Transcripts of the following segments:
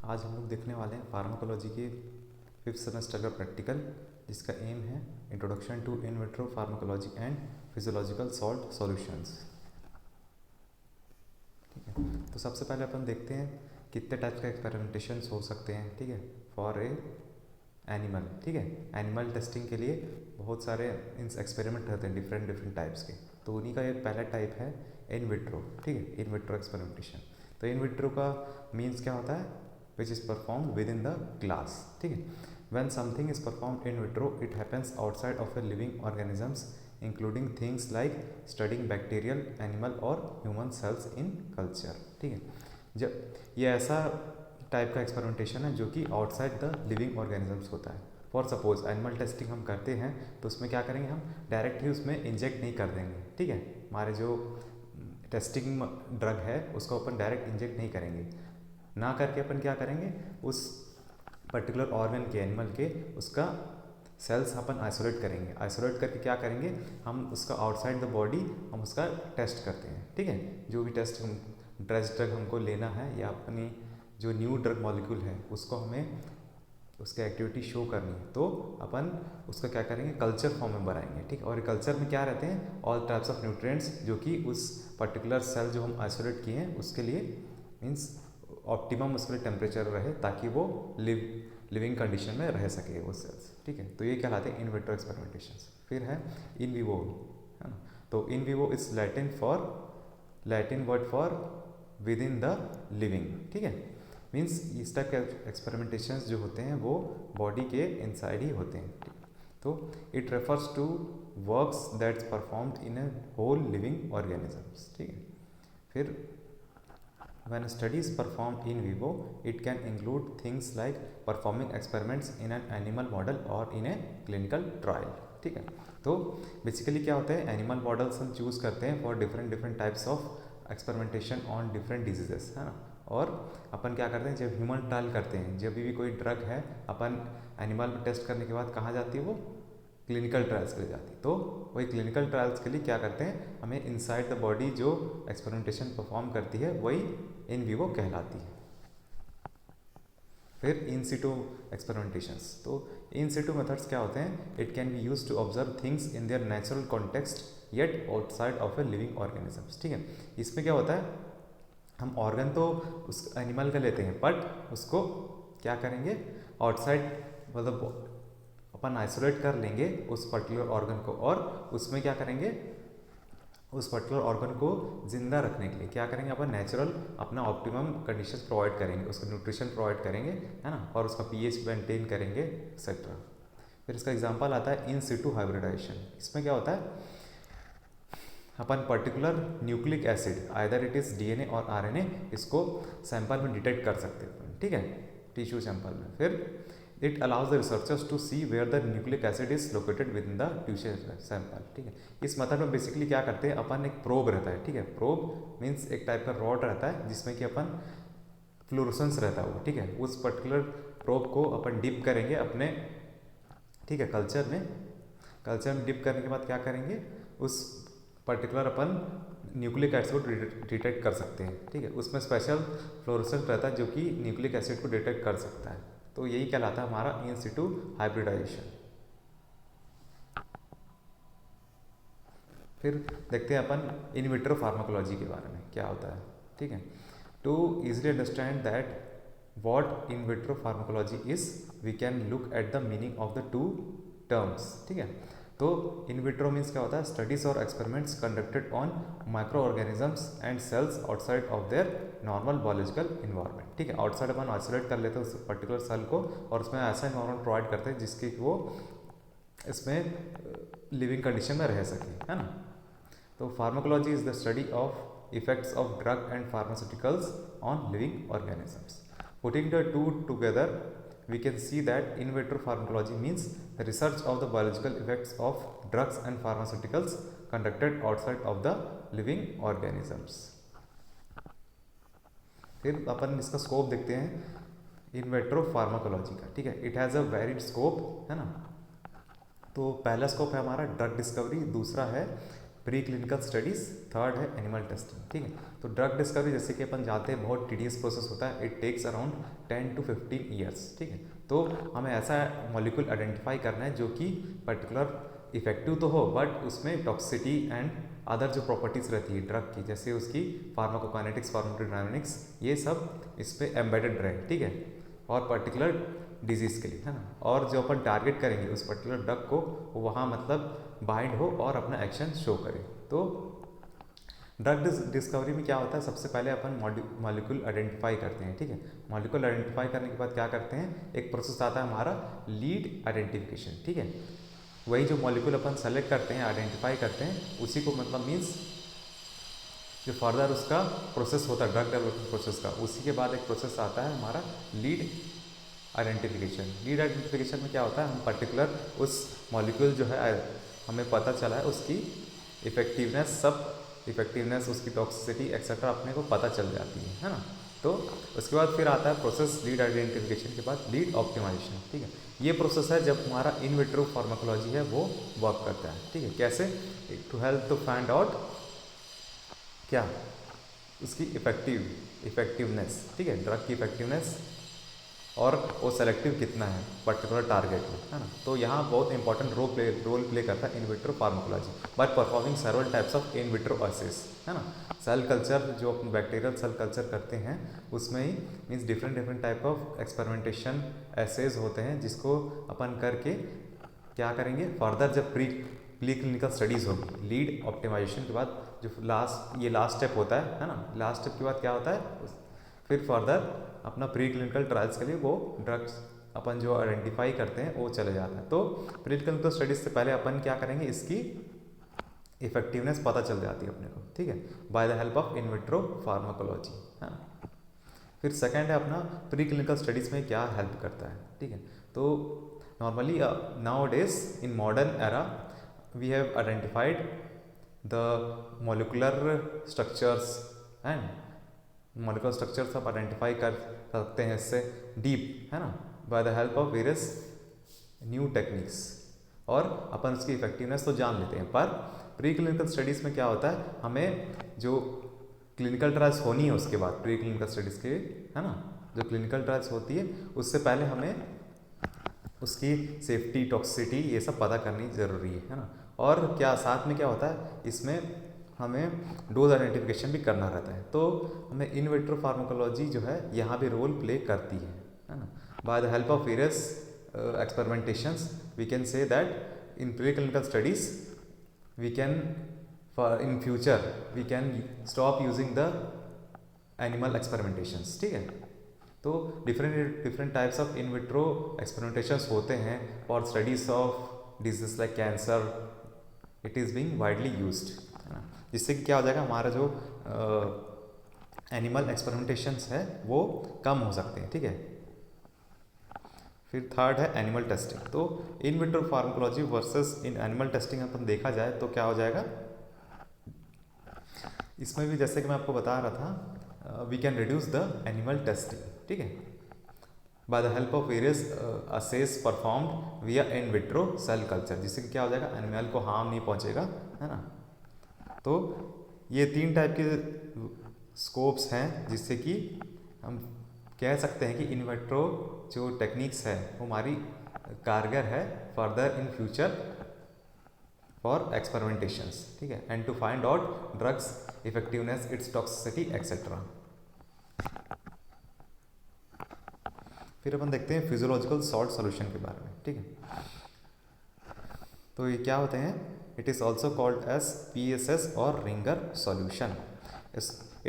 आज हम लोग देखने वाले हैं फार्माकोलॉजी के 5th सेमेस्टर का प्रैक्टिकल, जिसका एम है introduction to in vitro pharmacology and physiological salt solutions. ठीक है, तो सबसे पहले अपन देखते हैं कितने टाइप्स का एक्सपेरिमेंटेशंस हो सकते हैं। ठीक है, फॉर ए एनिमल। ठीक है, एनिमल टेस्टिंग के लिए बहुत सारे एक्सपेरिमेंट रहते हैं डिफरेंट टाइप्स के। तो उन्हीं का एक पहला टाइप है इन विट्रो। ठीक है, इन विट्रो एक्सपेरिमेंटेशन। तो इन विट्रो का मीन्स क्या होता है? Which is performed with in the glass. ठीक है, when something is performed in vitro it happens outside of a living organisms including things like studying bacterial, animal और human cells in culture. ठीक है, जब ये ऐसा टाइप का experimentation है जो कि आउटसाइड द लिविंग ऑर्गेनिजम्स होता है। फॉर सपोज एनिमल टेस्टिंग हम करते हैं तो उसमें क्या करेंगे, हम डायरेक्टली उसमें इंजेक्ट नहीं कर देंगे। ठीक है, हमारे जो टेस्टिंग ड्रग है उसको अपन डायरेक्ट इंजेक्ट नहीं करेंगे। ना करके अपन क्या करेंगे, उस पर्टिकुलर ऑर्गन के, एनिमल के, उसका सेल्स अपन आइसोलेट करेंगे। आइसोलेट करके क्या करेंगे, हम उसका आउटसाइड द बॉडी हम उसका टेस्ट करते हैं। ठीक है, जो भी टेस्ट हम ड्रग हमको लेना है या अपनी जो न्यू ड्रग मॉलिक्यूल है उसको हमें उसकी एक्टिविटी शो करनी है, तो अपन उसका क्या करेंगे, कल्चर फॉर्म में बनाएंगे। ठीक है, और कल्चर में क्या रहते हैं, ऑल टाइप्स ऑफ न्यूट्रिएंट्स जो कि उस पर्टिकुलर सेल जो हम आइसोलेट किए हैं उसके लिए मीन्स ऑप्टिमम उसके लिए टेम्परेचर रहे ताकि वो लिविंग कंडीशन में रह सके वो सेल्स। ठीक है, तो ये कहलाते हैं इन विट्रो एक्सपेरिमेंटेशंस। फिर है इन विवो, है ना। तो in vivo is Latin word for with in the living. ठीक है, मीन्स इस टाइप के एक्सपेरिमेंटेशंस जो होते हैं वो बॉडी के इनसाइड ही होते हैं। तो it refers to works that's performed in a whole living organisms. ठीक है, फिर when a study is performed in vivo it can include things like performing experiments in an animal model or in a clinical trial। ठीक है, तो basically क्या होता है, animal models हम चूज़ करते हैं for different types of experimentation on different diseases, है ना। और अपन क्या करते हैं, जब ह्यूमन ट्रायल करते हैं, जब भी कोई ड्रग है अपन एनिमल टेस्ट करने के बाद कहाँ जाती है, वो क्लिनिकल ट्रायल्स के लिए जाती है। तो वही क्लिनिकल ट्रायल्स के लिए क्या करते हैं, हमें इनसाइड द बॉडी जो एक्सपेरिमेंटेशन परफॉर्म करती है वही इन विवो कहलाती है। फिर इन सिटू एक्सपेरिमेंटेशंस। तो इन सिटू मेथड्स क्या होते हैं, it can be use to observe things in their natural context yet outside of a living organisms. ठीक है, इसमें क्या होता है, हम ऑर्गन तो उस एनिमल का लेते हैं बट उसको क्या करेंगे, आउटसाइड मतलब अपन आइसोलेट कर लेंगे उस पर्टिकुलर ऑर्गन को, और उसमें क्या करेंगे, उस पर्टिकुलर ऑर्गन को जिंदा रखने के लिए क्या करेंगे, अपन नेचुरल अपना ऑप्टिमम कंडीशंस प्रोवाइड करेंगे, उसका न्यूट्रिशन प्रोवाइड करेंगे, है ना, और उसका पीएच मेंटेन करेंगे एक्सेट्रा। फिर इसका एग्जांपल आता है इन सिटू हाइब्रिडाइजेशन। इसमें क्या होता है, अपन particular nucleic acid either it is DNA और आरएनए इसको सैंपल में डिटेक्ट कर सकते हैं। ठीक है, टिश्यू सैंपल में। फिर it allows the researchers to see where the nucleic acid is located within the tissue sample. ठीक है, इस मेथड में बेसिकली क्या करते हैं, अपन एक प्रोब रहता है। ठीक है, प्रोब मीन्स एक टाइप का रॉड रहता है जिसमें कि अपन फ्लोरोसेंस रहता है वो। ठीक है, उस पर्टिकुलर प्रोब को अपन डिप करेंगे अपने, ठीक है, कल्चर में डिप करने के बाद क्या करेंगे, उस पर्टिकुलर अपन न्यूक्लिक एसिड को डिटेक्ट कर सकते हैं। ठीक है, उसमें स्पेशल फ्लोरोसेंस रहता है जो कि न्यूक्लिक एसिड को डिटेक्ट कर सकता है। तो यही कहलाता है हमारा इन सिटू हाइब्रिडाइजेशन। फिर देखते हैं अपन इन विट्रो फार्माकोलॉजी के बारे में क्या होता है। ठीक है, to easily understand that what in vitro pharmacology is we can look at the meaning of the two terms. ठीक है, तो इन विट्रो मीन्स क्या होता है, स्टडीज और experiments conducted on micro organisms and cells outside of their normal biological environment. ठीक है, outside अपन isolate कर लेते हैं उस पर्टिकुलर सेल को और उसमें ऐसा इन्वायरमेंट प्रोवाइड करते हैं जिसके वो इसमें लिविंग कंडीशन में रह सके, है ना। तो pharmacology is the study of effects of drug and pharmaceuticals on living organisms. Putting the two together we can see that in vitro pharmacology means the research of the biological effects of drugs and pharmaceuticals conducted outside of the living organisms। फिर अपन इसका scope देखते हैं इन vitro pharmacology का। ठीक है, it has a varied scope, है ना। तो पहला स्कोप है हमारा ड्रग डिस्कवरी, दूसरा है प्री क्लिनिकल स्टडीज़, थर्ड है एनिमल टेस्टिंग, ठीक है। तो ड्रग डिस्कवरी जैसे कि अपन जानते हैं बहुत टीडियस प्रोसेस होता है, it takes around 10 to 15 years, ठीक है। तो हमें ऐसा मॉलिक्यूल आइडेंटिफाई करना है जो कि पर्टिकुलर इफेक्टिव तो हो बट उसमें टॉक्सिसिटी एंड अदर जो प्रॉपर्टीज़ रहती है ड्रग की, जैसे उसकी फार्माकोकाइनेटिक्स, फार्माकोडायनामिक्स, ये सब इस पर एम्बेडेड रहे, ठीक है, और पर्टिकुलर डिजीज़ के लिए, है ना। और जो अपन टारगेट करेंगे उस पर्टिकुलर ड्रग को, वहाँ मतलब बाइंड हो और अपना एक्शन शो करे। तो ड्रग डिस्कवरी में क्या होता है, सबसे पहले अपन मॉलिक्यूल आइडेंटिफाई करते हैं, ठीक है। मॉलिक्यूल आइडेंटिफाई करने के बाद क्या करते हैं, एक प्रोसेस आता है हमारा लीड आइडेंटिफिकेशन, ठीक है। वही जो मॉलिक्यूल अपन सेलेक्ट करते हैं, आइडेंटिफाई करते हैं, उसी को मतलब मीन्स जो फर्दर उसका प्रोसेस होता है ड्रग डेवलपमेंट प्रोसेस का, उसी के बाद एक प्रोसेस आता है हमारा लीड आइडेंटिफिकेशन। लीड आइडेंटिफिकेशन में क्या होता है, हम पर्टिकुलर उस मॉलिक्यूल जो है हमें पता चला है उसकी इफेक्टिवनेस, सब इफेक्टिवनेस, उसकी टॉक्सिसिटी एक्सेट्रा अपने को पता चल जाती है ना। तो उसके बाद फिर आता है प्रोसेस लीड आइडेंटिफिकेशन के बाद लीड ऑप्टिमाइजेशन, ठीक है। ये प्रोसेस है जब हमारा इन विट्रो फार्माकोलॉजी है वो वर्क करता है, ठीक है। कैसे, to help to find out क्या उसकी इफेक्टिवनेस, ठीक है, ड्रग की इफेक्टिवनेस और वो सेलेक्टिव कितना है पर्टिकुलर टारगेट में, है ना। तो यहाँ बहुत इंपॉर्टेंट रोल प्ले करता है in vitro pharmacology by performing several types of in vitro assays, है ना। सेल कल्चर जो बैक्टीरियल सेल कल्चर करते हैं उसमें ही means different type of experimentation assays होते हैं, जिसको अपन करके क्या करेंगे फर्दर, जब प्री क्लिनिकल स्टडीज़ होगी लीड ऑप्टिमाइजेशन के बाद, जो लास्ट स्टेप होता है ना। लास्ट स्टेप के बाद क्या होता है, फिर फर्दर अपना प्री क्लिनिकल ट्रायल्स के लिए वो ड्रग्स अपन जो आइडेंटिफाई करते हैं वो चले जाता है। तो प्री क्लिनिकल स्टडीज से पहले अपन क्या करेंगे, इसकी इफेक्टिवनेस पता चल जाती है अपने को, ठीक है, by the help of in vitro pharmacology, है ना। फिर सेकेंड है अपना प्री क्लिनिकल स्टडीज़ में क्या हेल्प करता है, ठीक है। तो normally now days in modern era we have identified the molecular structures and molecular structures आप आइडेंटिफाई कर सकते हैं इससे डीप, है ना, by the help of various new techniques, और अपन उसकी इफेक्टिवनेस तो जान लेते हैं। पर प्री क्लिनिकल स्टडीज़ में क्या होता है, हमें जो क्लिनिकल ट्रायल्स होनी है उसके बाद प्री क्लिनिकल स्टडीज़ के, है ना, जो क्लिनिकल ट्रायल्स होती है उससे पहले हमें उसकी सेफ्टी, टॉक्सिसिटी, ये सब पता करनी ज़रूरी है ना। और क्या साथ में क्या होता है, इसमें हमें डोज आइडेंटिफिकेशन भी करना रहता है। तो हमें इन विट्रो फार्माकोलॉजी जो है यहाँ भी रोल प्ले करती है ना। By the help of various experimentations we can say that in pre clinical studies we can in future we can stop using the animal experimentations, ठीक है। तो different types of in vitro experimentations होते हैं for studies of disease like cancer, it is being widely used, है ना। जिससे कि क्या हो जाएगा, हमारा जो एनिमल एक्सपेरिमेंटेशंस है वो कम हो सकते हैं, ठीक है। फिर थर्ड है एनिमल टेस्टिंग। तो in vitro pharmacology versus in animal testing अपन देखा जाए तो क्या हो जाएगा, इसमें भी जैसे कि मैं आपको बता रहा था, we can reduce the animal testing, ठीक है, by the help of various assays performed via in vitro cell culture, जिससे कि क्या हो जाएगा, एनिमल को हार्म नहीं पहुंचेगा, है ना। तो ये 3 टाइप के स्कोप्स हैं जिससे कि हम कह सकते हैं कि इन विट्रो जो टेक्निक्स है वो हमारी कारगर है further in future for experimentations, ठीक है, and to find out drugs effectiveness, its toxicity etcetera. फिर अपन देखते हैं फिजियोलॉजिकल सॉल्ट सॉल्यूशन के बारे में, ठीक है। तो ये क्या होते हैं, it is also called as PSS और Ringer solution.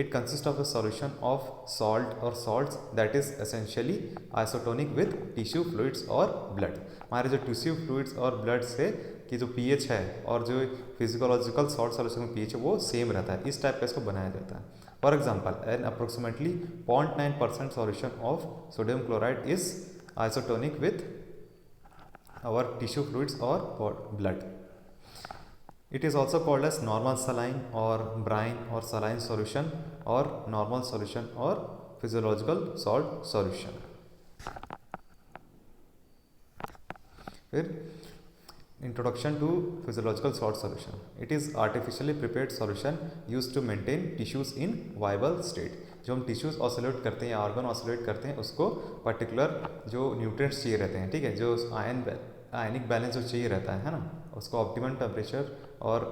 It consists of a solution of salt or salts that is essentially isotonic with tissue fluids और blood। हमारे जो टिश्यू फ्लूइड्स और ब्लड से की जो pH है और जो फिजियोलॉजिकल सॉल्ट सॉल्यूशन में pH है वो सेम रहता है, इस टाइप का इसको बनाया जाता है। For example an approximately 0.9% solution of sodium chloride is isotonic with our tissue fluids और blood. It is also called as normal saline or brine or saline solution or normal solution or physiological salt solution। फिर Introduction to physiological salt solution. It is artificially prepared solution used to maintain tissues in viable state. जो हम tissues oscillate करते हैं या organ oscillate करते हैं उसको particular जो न्यूट्रिएंट्स चाहिए रहते हैं, ठीक है, जो आयनिक बैलेंस जो चाहिए रहता है ना, उसको ऑप्टिमम टेम्परेचर और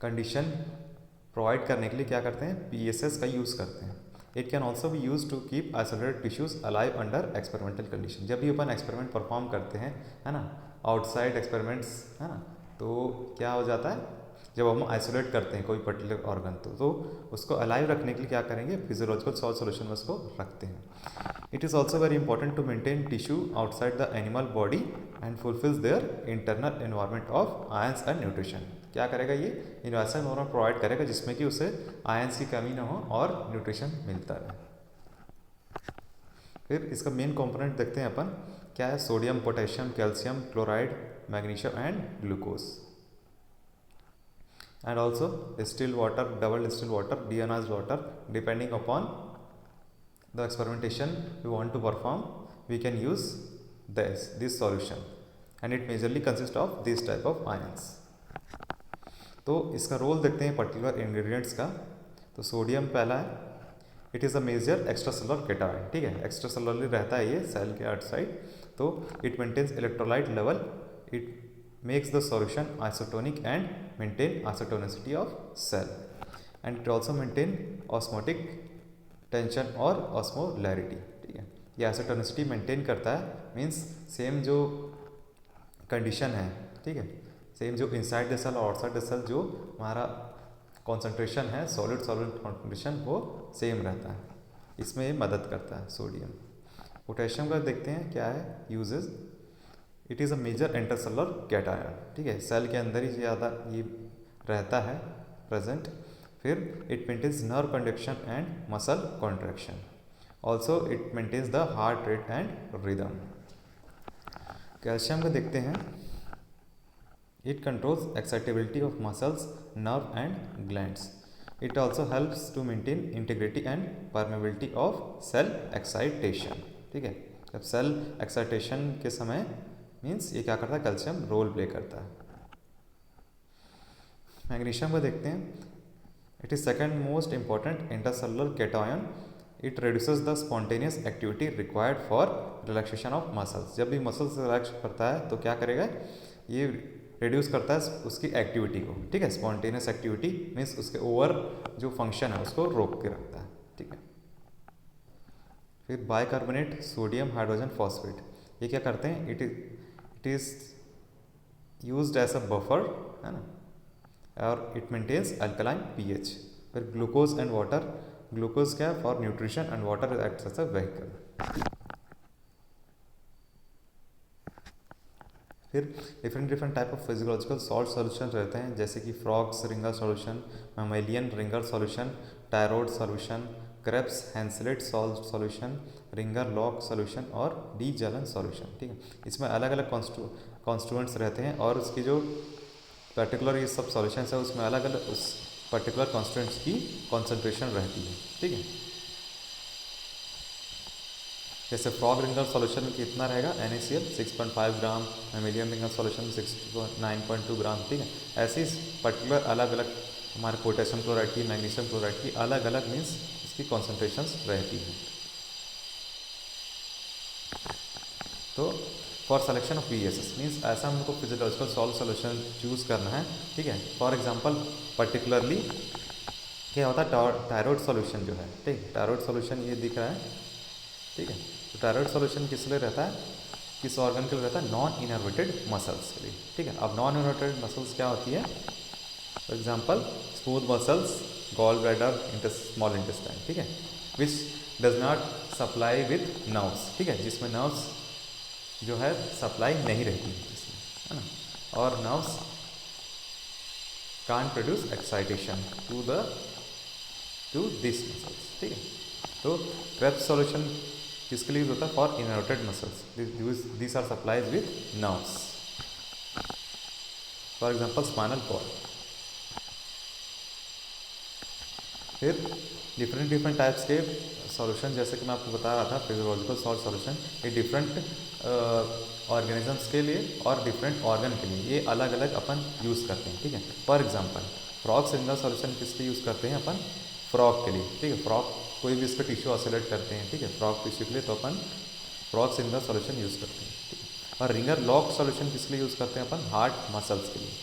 कंडीशन प्रोवाइड करने के लिए क्या करते हैं, PSS का यूज़ करते हैं. It can also be use to keep isolated tissues alive under experimental condition. जब भी अपन एक्सपेरिमेंट परफॉर्म करते हैं, है ना, आउटसाइड एक्सपेरिमेंट्स, है ना, तो क्या हो जाता है, जब हम आइसोलेट करते हैं कोई पर्टिकुलर ऑर्गन तो उसको अलाइव रखने के लिए क्या करेंगे, फिजियोलॉजिकल सॉल्ट सॉल्यूशन में उसको रखते हैं. It is also very important to maintain tissue outside the animal body and fulfils their internal environment of ions and nutrition. क्या करेगा, ये यूनिवर्सल एनवायरनमेंट प्रोवाइड करेगा जिसमें कि उसे आयंस की कमी ना हो और न्यूट्रिशन मिलता रहे. फिर इसका मेन कंपोनेंट देखते हैं अपन, क्या है, sodium, potassium, calcium, chloride, magnesium and glucose. And also distil water, double distil water, deionized water. Depending upon the experimentation we want to perform, we can use this solution and it majorly consist of this type of ions. तो इसका role देखते हैं particular ingredients का. तो sodium पहला है, it is a major extra cellular cation, ठीक है, एक्स्ट्रा सेलुलरली रहता है ये सेल के आउटसाइड. तो it maintains electrolyte level, it makes the solution isotonic and maintain isotonicity of cell, and it also maintain osmotic tension और osmolarity. ठीक है, ये आइसोटोनिसिटी मेंटेन करता है, मीन्स सेम जो कंडीशन है, ठीक है, सेम जो इनसाइड द सेल और आउटसाइड द सेल जो हमारा कॉन्सेंट्रेशन है, सॉलिड सॉल्वेंट कॉन्सेंट्रेशन, वो सेम रहता है. इसमें ये मदद करता है सोडियम. पोटेशियम का देखते हैं क्या है uses. It is a major intercellular cation, ठीक है, सेल के अंदर ही ज़्यादा ये रहता है प्रेजेंट. फिर it maintains nerve conduction and muscle contraction. Also it maintains the heart rate and rhythm. Calcium का देखते हैं, it controls excitability of muscles, nerve and glands. It also helps to maintain integrity and permeability of cell excitation. ठीक है, जब cell excitation के समय means ये क्या करता है, कैल्शियम रोल प्ले करता है. मैग्नीशियम को देखते हैं. It is second most important intercellular cation. It reduces the spontaneous activity required for relaxation of muscles. जब भी मसल्स रिलैक्स करता है तो क्या करेगा, ये रिड्यूस करता है उसकी एक्टिविटी को. ठीक है, स्पॉन्टेनियस एक्टिविटी मीन्स उसके ओवर जो फंक्शन है उसको रोक के रखता है. ठीक है. फिर बाइकार्बोनेट सोडियम हाइड्रोजन फॉस्फेट, ये क्या करते हैं, it is used as a buffer, है ना, और इट मेंटेन्स अल्कलाइन पीएच. फिर ग्लूकोज एंड वाटर. ग्लूकोज क्या है, for nutrition and water acts as a vehicle. फिर different type of physiological salt solution रहते हैं, जैसे कि frog's Ringer solution, mammalian Ringer solution, Tyrode solution, Krebs Henseleit salt solution, Ringer Locke solution और de Jalon solution. ठीक है, इसमें अलग अलग कॉन्स्टिट्यूएंट्स रहते हैं और उसकी जो पर्टिकुलर ये सब सॉल्यूशंस है उसमें अलग अलग उस पर्टिकुलर कॉन्स्टिट्यूएंट्स की कॉन्सेंट्रेशन रहती है. ठीक है, जैसे फ्रॉग रिंगर सॉल्यूशन में कितना रहेगा, NaCl 6.5 ग्राम, मैमेलियन रिंगर सॉल्यूशन में 9.2 ग्राम. ठीक है, ऐसी पर्टिकुलर अलग अलग हमारे पोटेशियम क्लोराइड की, मैग्नीशियम क्लोराइड की अलग अलग मीन्स इसकी कॉन्सेंट्रेशंस रहती हैं. तो for selection of PSS means ऐसा हमको फिजियोलॉजिकल सॉल्ट सॉल्यूशन चूज़ करना है. ठीक है, फॉर एग्जांपल पर्टिकुलरली क्या होता है, टायरॉइड सॉल्यूशन जो है, ठीक, टायरॉइड सॉल्यूशन ये दिख रहा है. ठीक है, तो टायरॉइड सॉल्यूशन किस लिए रहता है, किस ऑर्गन के लिए रहता है, नॉन इनर्वेटेड मसल्स के लिए. ठीक है, अब नॉन इनर्वेटेड मसल्स क्या होती है, for example smooth muscles, gall bladder, small intestine. ठीक है, which does not supply with nerves. ठीक है, जिसमें नर्व्स जो है सप्लाई नहीं रहती है जिसमें, है ना, और nerves can't produce excitation to this muscles. ठीक है, तो क्रेब्स सॉल्यूशन किसके लिए होता है, for innervated muscles. This are supplies with nerves, for example spinal cord. फिर डिफरेंट डिफरेंट टाइप्स के सॉल्यूशन, जैसे कि मैं आपको बता रहा था फिजियोलॉजिकल सॉल्ट सॉल्यूशन, ये डिफरेंट ऑर्गेनिजम्स के लिए और डिफरेंट ऑर्गन के लिए ये अलग अलग अपन यूज़ करते हैं, ठीक है। For example frog signal solution किस लिए यूज़ करते हैं अपन, फ्रॉग के लिए, ठीक है। फ्रॉग कोई भी इस पर टिश्यू ऑसिलेट करते हैं, ठीक है, फ्रॉग टिश्यू के लिए, तो अपन फ्रॉग सिग्नल सॉल्यूशन यूज़ करते हैं, ठीक है। और रिंगर लॉक सॉल्यूशन किस लिए यूज़ करते हैं अपन, हार्ट मसल्स के लिए।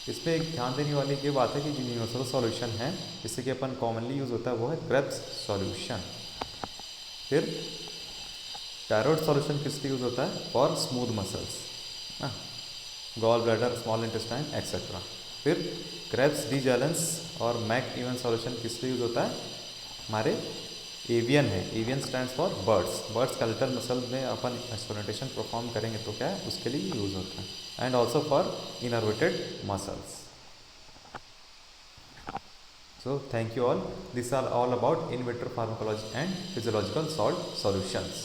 इसमें एक ध्यान देने वाली ये बात है कि जो यूनिवर्सल सॉल्यूशन है जिससे कि अपन कॉमनली यूज़ होता है वो है क्रेब्स सॉल्यूशन। फिर टायरॉइड सॉल्यूशन किस लिए यूज़ होता है, for smooth muscles, gall bladder, small intestine etcetera. फिर क्रेब्स डी जैलेंस और मैक इवन सॉल्यूशन किस लिए यूज़ होता है, हमारे एवियन है, avian stands for birds, birds skeletal muscle में अपन एक्सपेरिमेंटेशन परफॉर्म करेंगे तो क्या है उसके लिए यूज़ होता है। And also for innervated muscles. So thank you all. These are all about in vitro pharmacology and physiological salt solutions.